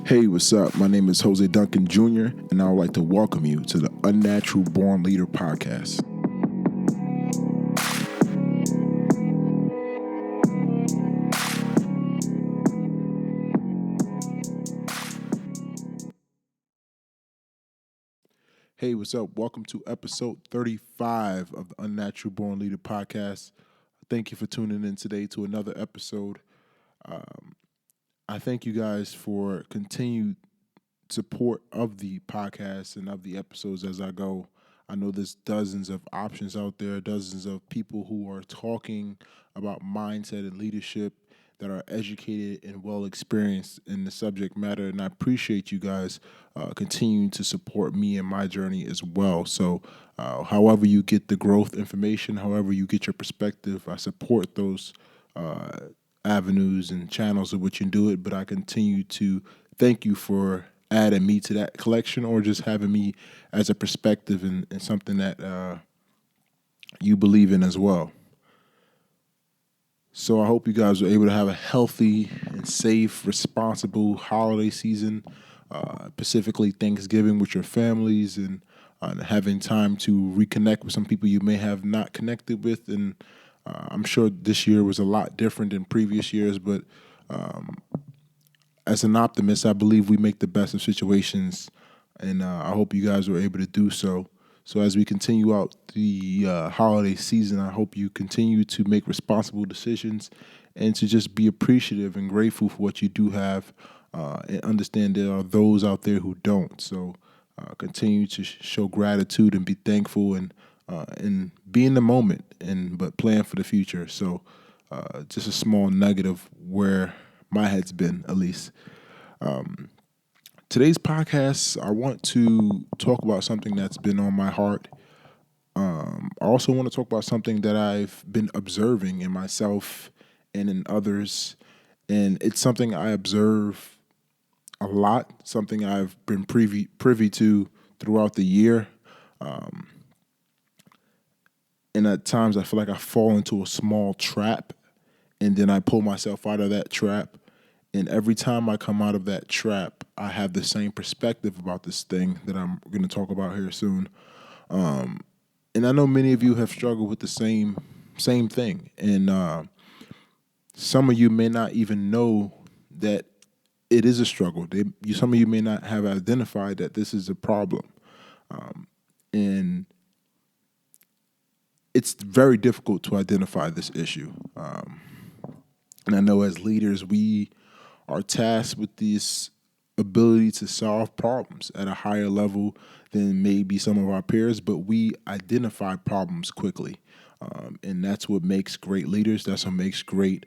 Hey, what's up? My name is Jose Duncan Jr., and I would like to welcome you to the Unnatural Born Leader podcast. Hey, what's up? Welcome to episode 35 of the Unnatural Born Leader podcast. Thank you for tuning in today to another episode. I thank you guys for continued support of the podcast and of the episodes as I go. I know there's dozens of options out there, dozens of people who are talking about mindset and leadership that are educated and well experienced in the subject matter. And I appreciate you guys continuing to support me in my journey as well. So, however you get the growth information, however you get your perspective, I support those avenues and channels of which you do it. But I continue to thank you for adding me to that collection or just having me as a perspective and something that you believe in as well. So I hope you guys are able to have a healthy and safe, responsible holiday season, specifically Thanksgiving with your families and having time to reconnect with some people you may have not connected with. And I'm sure this year was a lot different than previous years, but as an optimist, I believe we make the best of situations, and I hope you guys were able to do so. So as we continue out the holiday season, I hope you continue to make responsible decisions and to just be appreciative and grateful for what you do have and understand there are those out there who don't. So continue to show gratitude and be thankful and be in the moment but plan for the future. So just a small nugget of where my head's been, at least. Today's podcast, I want to talk about something that's been on my heart. I also want to talk about something that I've been observing in myself and in others. And it's something I observe a lot, something I've been privy to throughout the year. And at times I feel like I fall into a small trap and then I pull myself out of that trap. And every time I come out of that trap, I have the same perspective about this thing that I'm going to talk about here soon. And I know many of you have struggled with the same thing. And some of you may not even know that it is a struggle. Some of you may not have identified that this is a problem. And it's very difficult to identify this issue. And I know as leaders, we are tasked with this ability to solve problems at a higher level than maybe some of our peers, but we identify problems quickly. And that's what makes great leaders. That's what makes great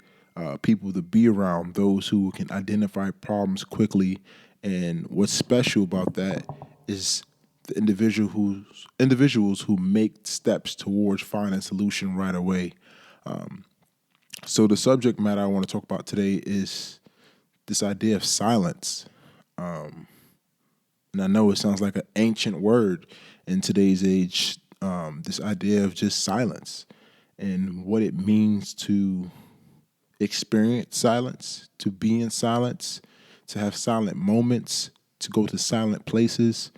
people to be around, those who can identify problems quickly. And what's special about that is the individuals who make steps towards finding a solution right away. So the subject matter I want to talk about today is this idea of silence. And I know it sounds like an ancient word in today's age, this idea of just silence and what it means to experience silence, to be in silence, to have silent moments, to go to silent places,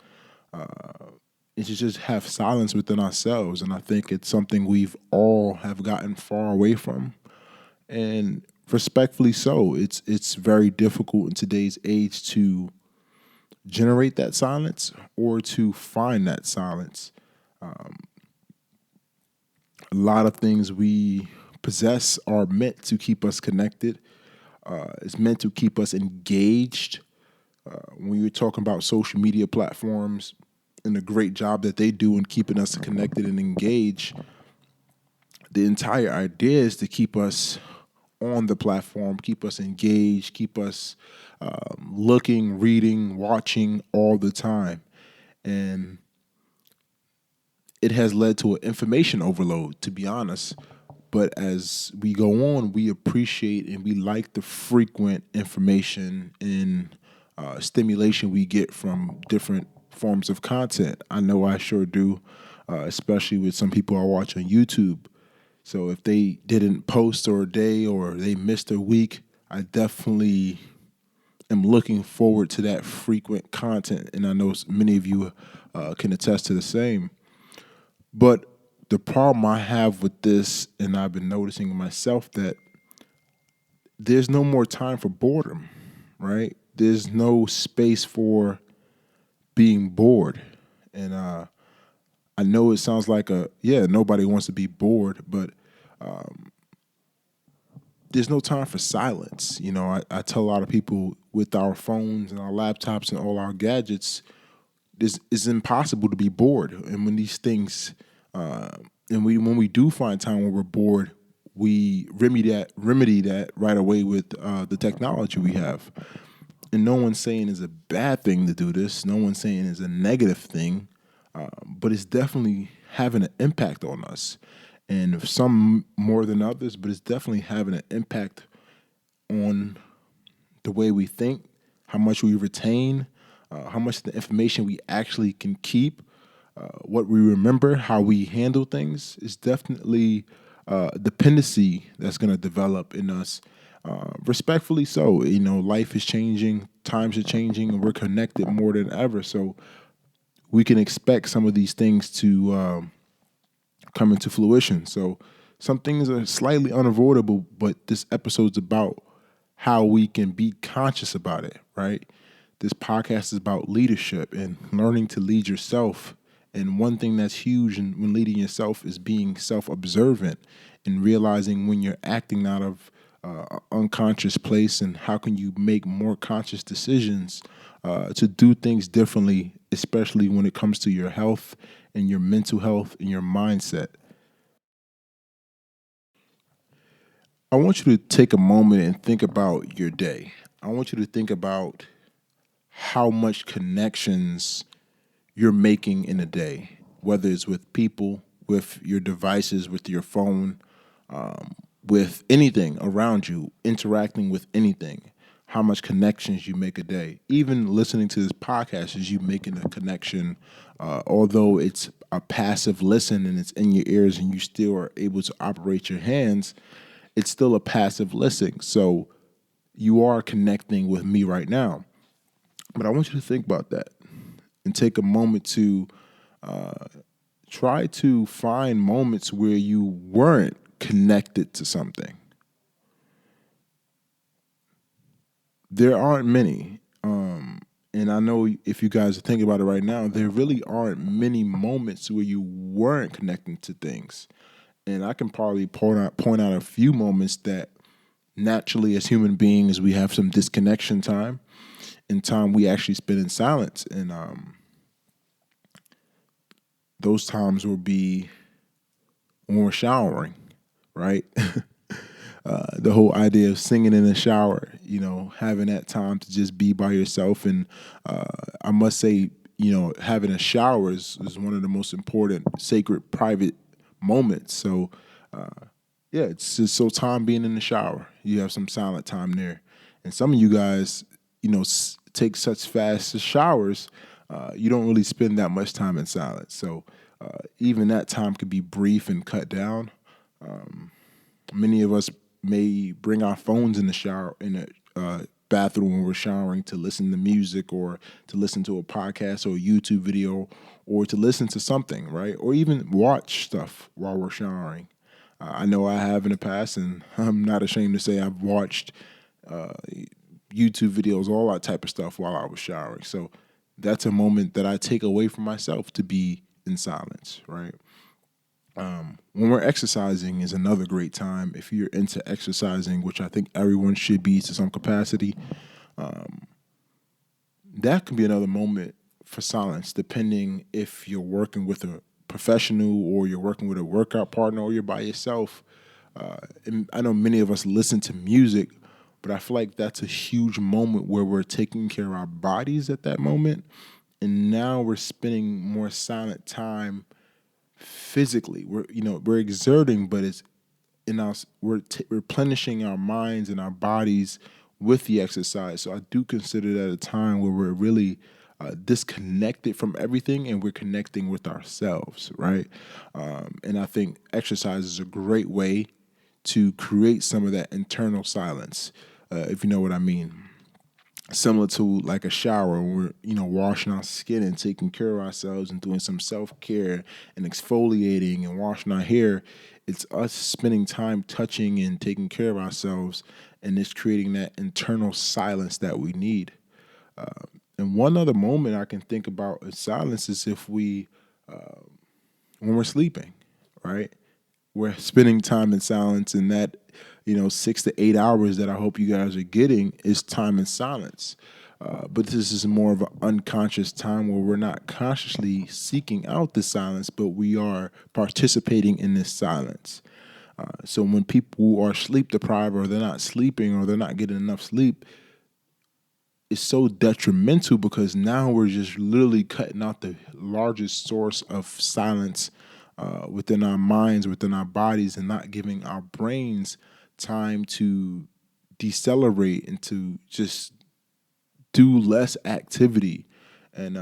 and to just have silence within ourselves. And I think it's something we've all have gotten far away from. And respectfully so, it's very difficult in today's age to generate that silence or to find that silence. A lot of things we possess are meant to keep us connected. It's meant to keep us engaged. When you're talking about social media platforms and the great job that they do in keeping us connected and engaged, the entire idea is to keep us on the platform, keep us engaged, keep us looking, reading, watching all the time. And it has led to an information overload, to be honest. But as we go on, we appreciate and we like the frequent information and stimulation we get from different forms of content. I know I sure do, especially with some people I watch on YouTube. So if they didn't post or a day or they missed a week, I definitely am looking forward to that frequent content, and I know many of you can attest to the same. But the problem I have with this, and I've been noticing myself, that there's no more time for boredom, right? There's no space for being bored. And I know it sounds like nobody wants to be bored, but there's no time for silence. I tell a lot of people with our phones and our laptops and all our gadgets, this is impossible to be bored. And when these things, when we do find time when we're bored, we remedy that right away with the technology we have. And no one's saying it's a bad thing to do this. No one's saying it's a negative thing, but it's definitely having an impact on us. And some more than others, but it's definitely having an impact on the way we think, how much we retain, how much of the information we actually can keep, what we remember, how we handle things. Is definitely dependency that's going to develop in us. Respectfully so. Life is changing, times are changing, and we're connected more than ever. So we can expect some of these things to come into fruition. So some things are slightly unavoidable, but this episode's about how we can be conscious about it, right? This podcast is about leadership and learning to lead yourself. And one thing that's huge when leading yourself is being self-observant and realizing when you're acting out of an unconscious place, and how can you make more conscious decisions to do things differently, especially when it comes to your health and your mental health and your mindset. I want you to take a moment and think about your day. I want you to think about how much connections you're making in a day, whether it's with people, with your devices, with your phone, with anything around you, interacting with anything, how much connections you make a day. Even listening to this podcast is you making a connection, although it's a passive listen and it's in your ears and you still are able to operate your hands, it's still a passive listen. So you are connecting with me right now. But I want you to think about that and take a moment to try to find moments where you weren't connected to something. There aren't many. And I know if you guys are thinking about it right now, there really aren't many moments where you weren't connecting to things. And I can probably point out a few moments that naturally, as human beings, we have some disconnection time and time we actually spend in silence. And those times will be when we're showering, right? The whole idea of singing in the shower, having that time to just be by yourself. And I must say, having a shower is one of the most important, sacred, private moments. So, it's just so time being in the shower. You have some silent time there. And some of you guys, take such fast showers, you don't really spend that much time in silence. So even that time could be brief and cut down. Many of us may bring our phones in the shower, in the bathroom when we're showering, to listen to music or to listen to a podcast or a YouTube video or to listen to something, right? Or even watch stuff while we're showering. I know I have in the past, and I'm not ashamed to say I've watched YouTube videos, all that type of stuff while I was showering. So that's a moment that I take away from myself to be in silence, right? When we're exercising is another great time. If you're into exercising, which I think everyone should be to some capacity, that can be another moment for silence, depending if you're working with a professional or you're working with a workout partner or you're by yourself. And I know many of us listen to music, but I feel like that's a huge moment where we're taking care of our bodies at that moment. And now we're spending more silent time physically. We're exerting, but it's in us. We're replenishing our minds and our bodies with the exercise. So I do consider that a time where we're really disconnected from everything and we're connecting with ourselves, right? And I think exercise is a great way to create some of that internal silence, if you know what I mean. similar to like a shower. We're, washing our skin and taking care of ourselves and doing some self-care and exfoliating and washing our hair. It's us spending time touching and taking care of ourselves, and it's creating that internal silence that we need. And one other moment I can think about in silence is if when we're sleeping, right? We're spending time in silence, and that 6 to 8 hours that I hope you guys are getting is time in silence. But this is more of an unconscious time where we're not consciously seeking out the silence, but we are participating in this silence. So when people are sleep deprived, or they're not sleeping, or they're not getting enough sleep, it's so detrimental because now we're just literally cutting out the largest source of silence within our minds, within our bodies, and not giving our brains time to decelerate and to just do less activity. And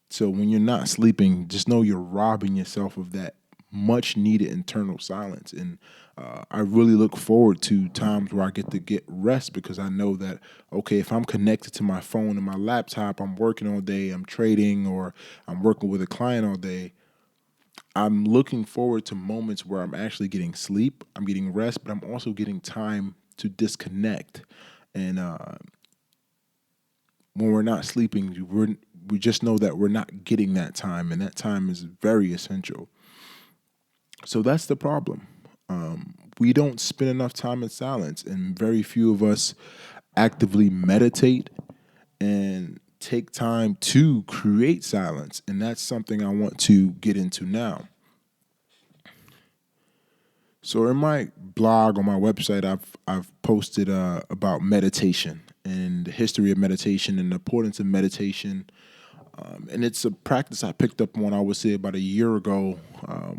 so when you're not sleeping, just know you're robbing yourself of that much needed internal silence. And I really look forward to times where I get rest, because I know that, okay, if I'm connected to my phone and my laptop, I'm working all day, I'm trading, or I'm working with a client all day, I'm looking forward to moments where I'm actually getting sleep, I'm getting rest, but I'm also getting time to disconnect. And when we're not sleeping, we just know that we're not getting that time, and that time is very essential. So that's the problem. We don't spend enough time in silence, and very few of us actively meditate and take time to create silence. And that's something I want to get into now. So in my blog on my website, I've posted about meditation and the history of meditation and the importance of meditation. And it's a practice I picked up on, I would say, about a year ago,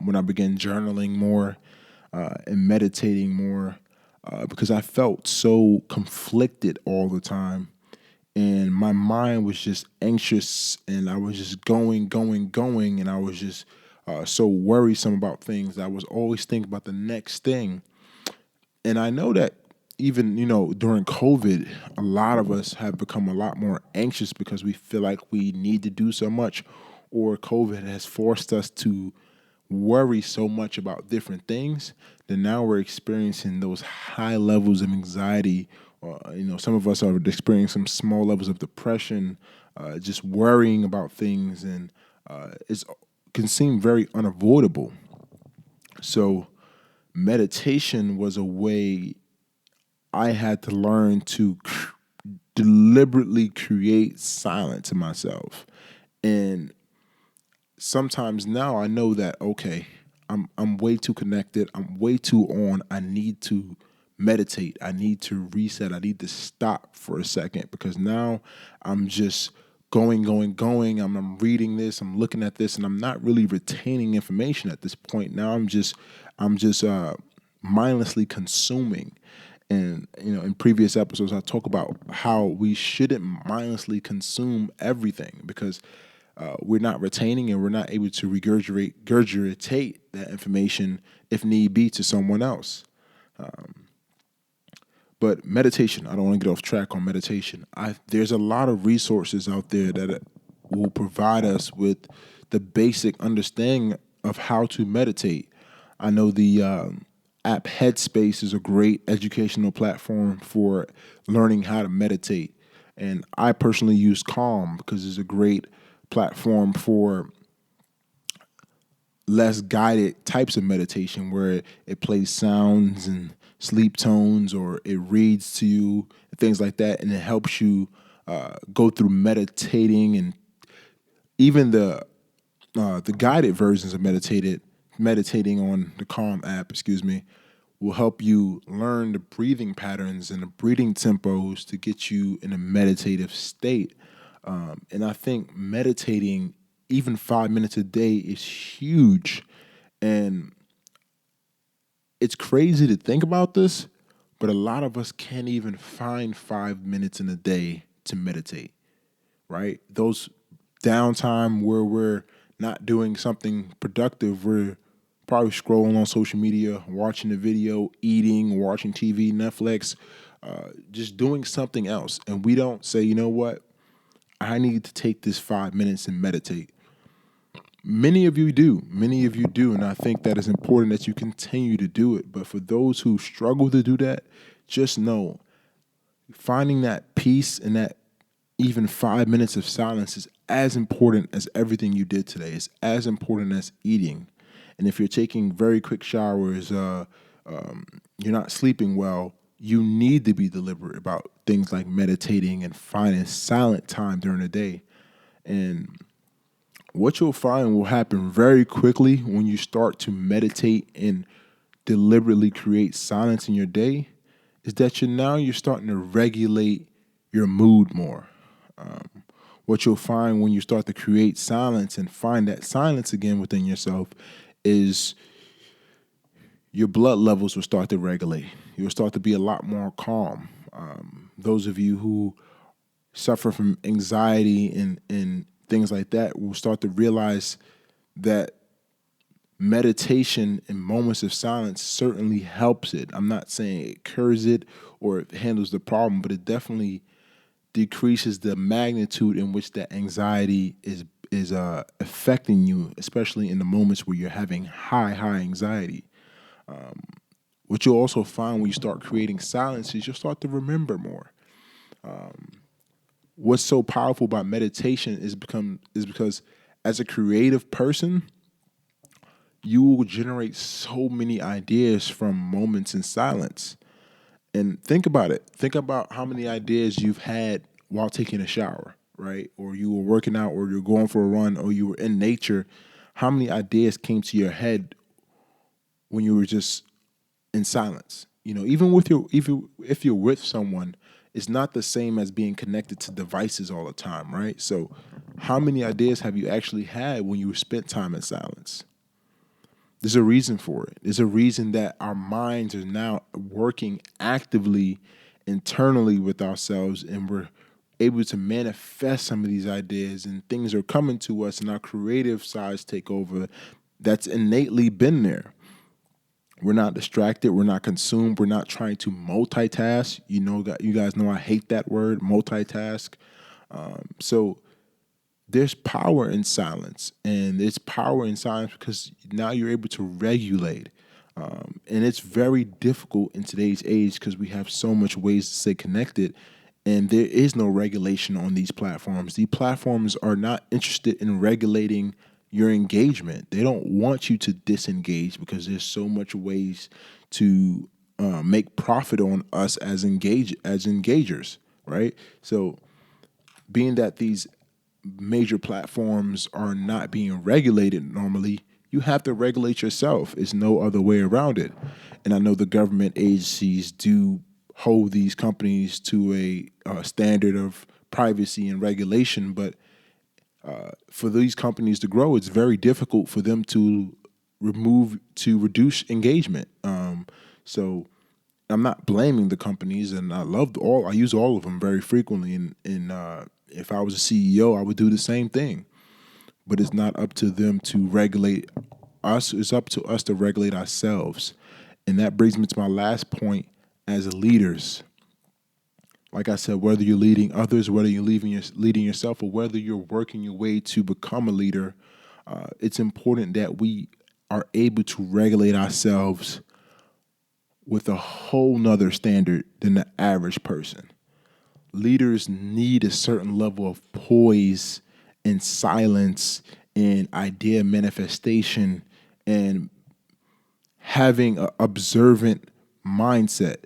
when I began journaling more and meditating more, because I felt so conflicted all the time. And my mind was just anxious, and I was just going, and I was just so worrisome about things. I was always thinking about the next thing. And I know that even, during COVID, a lot of us have become a lot more anxious because we feel like we need to do so much, or COVID has forced us to worry so much about different things that now we're experiencing those high levels of anxiety. Some of us are experiencing some small levels of depression, just worrying about things, and it can seem very unavoidable. So meditation was a way I had to learn to deliberately create silence in myself. And sometimes now I know that, okay, I'm way too connected, I'm way too on. I need to meditate. I need to reset. I need to stop for a second, because now I'm just going. I'm reading this, I'm looking at this, and I'm not really retaining information at this point. Now I'm just mindlessly consuming. And in previous episodes, I talk about how we shouldn't mindlessly consume everything, because we're not retaining, and we're not able to regurgitate that information if need be to someone else. But meditation, I don't want to get off track on meditation. There's a lot of resources out there that will provide us with the basic understanding of how to meditate. I know the app Headspace is a great educational platform for learning how to meditate. And I personally use Calm because it's a great platform for less guided types of meditation, where it plays sounds and sleep tones, or it reads to you and things like that, and it helps you go through meditating. And even the guided versions of meditating on the Calm app, excuse me, will help you learn the breathing patterns and the breathing tempos to get you in a meditative state. And I think meditating even 5 minutes a day is huge. And it's crazy to think about this, but a lot of us can't even find 5 minutes in a day to meditate, right? Those downtime where we're not doing something productive, we're probably scrolling on social media, watching a video, eating, watching TV, Netflix, just doing something else. And we don't say, you know what, I need to take this 5 minutes and meditate. Many of you do. Many of you do. And I think that is important that you continue to do it. But for those who struggle to do that, just know finding that peace and that even 5 minutes of silence is as important as everything you did today. It's as important as eating. And if you're taking very quick showers, you're not sleeping well, you need to be deliberate about things like meditating and finding silent time during the day. And what you'll find will happen very quickly when you start to meditate and deliberately create silence in your day is that you're starting to regulate your mood more. What you'll find when you start to create silence and find that silence again within yourself is your blood levels will start to regulate. You'll start to be a lot more calm. Those of you who suffer from anxiety and things like that will start to realize that meditation and moments of silence certainly helps it. I'm not saying it cures it or it handles the problem, but it definitely decreases the magnitude in which that anxiety is affecting you, especially in the moments where you're having high anxiety. What you'll also find when you start creating silence is you'll start to remember more. What's so powerful about meditation is because as a creative person, you will generate so many ideas from moments in silence. And think about it. Think about how many ideas you've had while taking a shower, right? Or you were working out, or you're going for a run, or you were in nature. How many ideas came to your head when you were just in silence? You know, even with if you're with someone, it's not the same as being connected to devices all the time, right? So, how many ideas have you actually had when you spent time in silence? There's a reason for it. There's a reason that our minds are now working actively internally with ourselves, and we're able to manifest some of these ideas, and things are coming to us, and our creative sides take over. That's innately been there. We're not distracted. We're not consumed. We're not trying to multitask. You guys know I hate that word, multitask. So there's power in silence, and it's power in silence because now you're able to regulate. And it's very difficult in today's age because we have so much ways to stay connected, and there is no regulation on these platforms. These platforms are not interested in regulating your engagement. They don't want you to disengage because there's so much ways to make profit on us as engagers, right? So being that these major platforms are not being regulated normally, you have to regulate yourself. There's no other way around it. And I know the government agencies do hold these companies to a standard of privacy and regulation, but for these companies to grow, it's very difficult for them to reduce engagement. So I'm not blaming the companies, and I use all of them very frequently. And if I was a CEO, I would do the same thing. But it's not up to them to regulate us. It's up to us to regulate ourselves. And that brings me to my last point as leaders. Like I said, whether you're leading others, whether you're leading yourself, or whether you're working your way to become a leader, it's important that we are able to regulate ourselves with a whole nother standard than the average person. Leaders need a certain level of poise and silence and idea manifestation and having an observant mindset.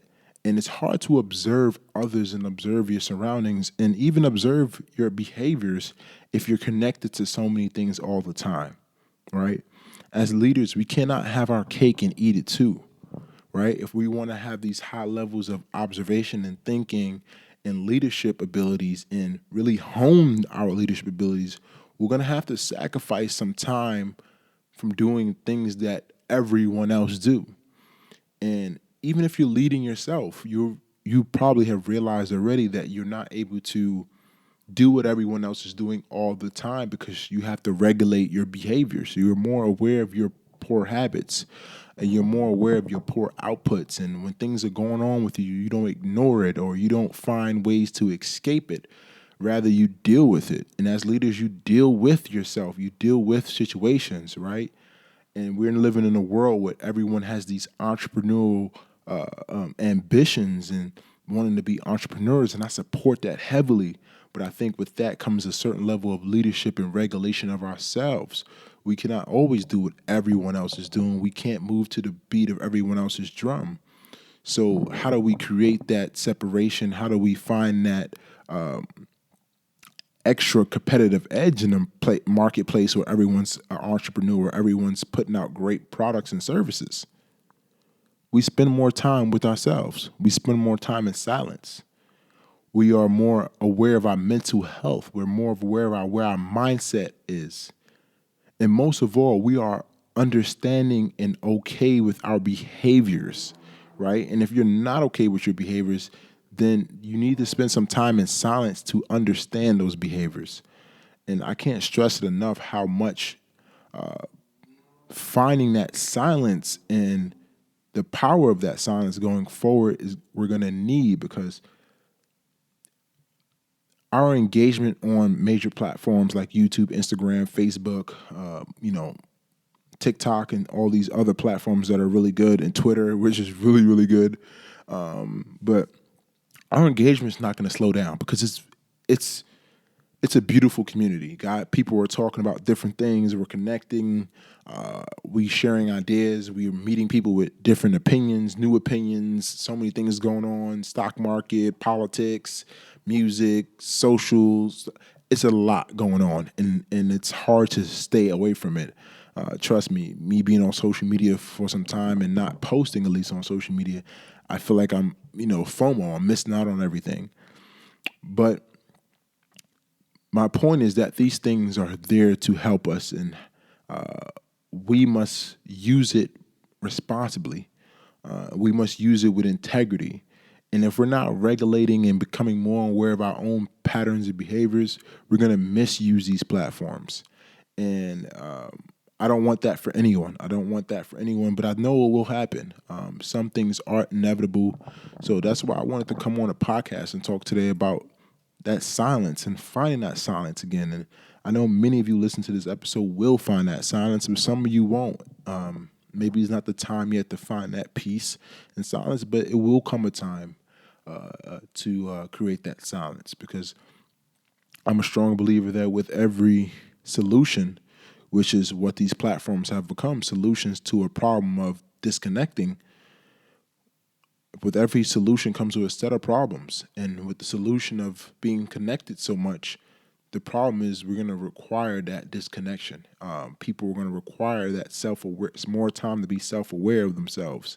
And it's hard to observe others and observe your surroundings and even observe your behaviors if you're connected to so many things all the time, right? As leaders, we cannot have our cake and eat it too, right? If we want to have these high levels of observation and thinking and leadership abilities and really hone our leadership abilities, we're going to have to sacrifice some time from doing things that everyone else do. And even if you're leading yourself, you probably have realized already that you're not able to do what everyone else is doing all the time because you have to regulate your behavior. So you're more aware of your poor habits. and you're more aware of your poor outputs. And when things are going on with you, you don't ignore it or you don't find ways to escape it. Rather, you deal with it. And as leaders, you deal with yourself. You deal with situations, right? And we're living in a world where everyone has these entrepreneurial ambitions and wanting to be entrepreneurs, and I support that heavily. But I think with that comes a certain level of leadership and regulation of ourselves. We cannot always do what everyone else is doing. We can't move to the beat of everyone else's drum. So how do we create that separation? How do we find that extra competitive edge in a marketplace where everyone's an entrepreneur, everyone's putting out great products and services? We spend more time with ourselves. We spend more time in silence. We are more aware of our mental health. We're more aware of where our mindset is. And most of all, we are understanding and okay with our behaviors, right? And if you're not okay with your behaviors, then you need to spend some time in silence to understand those behaviors. And I can't stress it enough how much finding that silence and the power of that silence going forward is we're going to need, because our engagement on major platforms like YouTube, Instagram, Facebook, TikTok, and all these other platforms that are really good, and Twitter, which is really, really good. But our engagement is not going to slow down because it's a beautiful community. People are talking about different things. We're connecting. We sharing ideas. We're meeting people with different opinions, new opinions. So many things going on: stock market, politics, music, socials. It's a lot going on, and it's hard to stay away from it. Trust me, being on social media for some time and not posting, at least on social media, I feel like I'm, FOMO. I'm missing out on everything. But my point is that these things are there to help us, and we must use it responsibly. We must use it with integrity. And if we're not regulating and becoming more aware of our own patterns and behaviors, we're going to misuse these platforms. And I don't want that for anyone. But I know it will happen. Some things are inevitable. So that's why I wanted to come on a podcast and talk today about that silence and finding that silence again. And I know many of you listen to this episode will find that silence, but some of you won't. Maybe it's not the time yet to find that peace and silence, but it will come a time to create that silence, because I'm a strong believer that with every solution, which is what these platforms have become, solutions to a problem of disconnecting, with every solution comes with a set of problems. And with the solution of being connected so much, the problem is we're going to require that disconnection. People are going to require that self-aware. It's more time to be self-aware of themselves,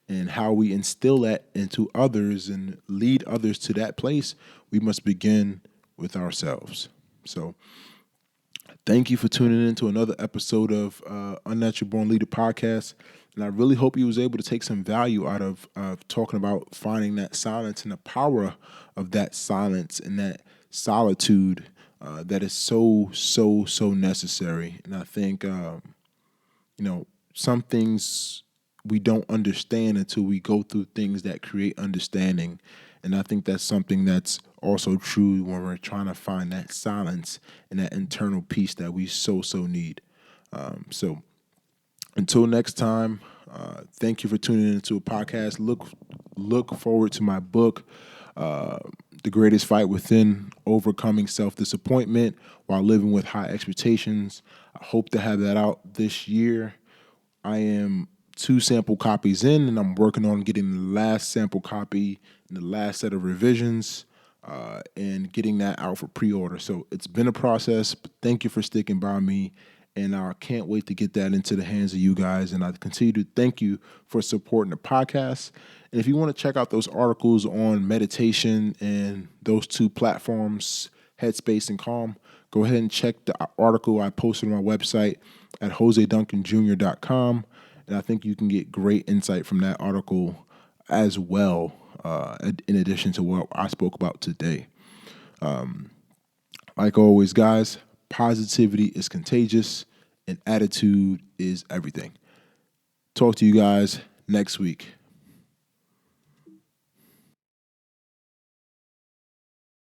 and how we instill that into others and lead others to that place. We must begin with ourselves. So thank you for tuning in to another episode of Unnatural Born Leader Podcast. And I really hope you was able to take some value out of talking about finding that silence and the power of that silence and that solitude that is so, so, so necessary. And I think, some things we don't understand until we go through things that create understanding. And I think that's something that's also true when we're trying to find that silence and that internal peace that we so, so need. So until next time, thank you for tuning into a podcast. Look forward to my book, The Greatest Fight Within: Overcoming Self-Disappointment While Living with High Expectations. I hope to have that out this year. I am 2 sample copies in, and I'm working on getting the last sample copy and the last set of revisions and getting that out for pre-order. So it's been a process, but thank you for sticking by me. And I can't wait to get that into the hands of you guys. And I continue to thank you for supporting the podcast. And if you want to check out those articles on meditation and those 2 platforms, Headspace and Calm, go ahead and check the article I posted on my website at joseduncanjr.com. And I think you can get great insight from that article as well, in addition to what I spoke about today. Like always, guys, positivity is contagious and attitude is everything. Talk to you guys next week.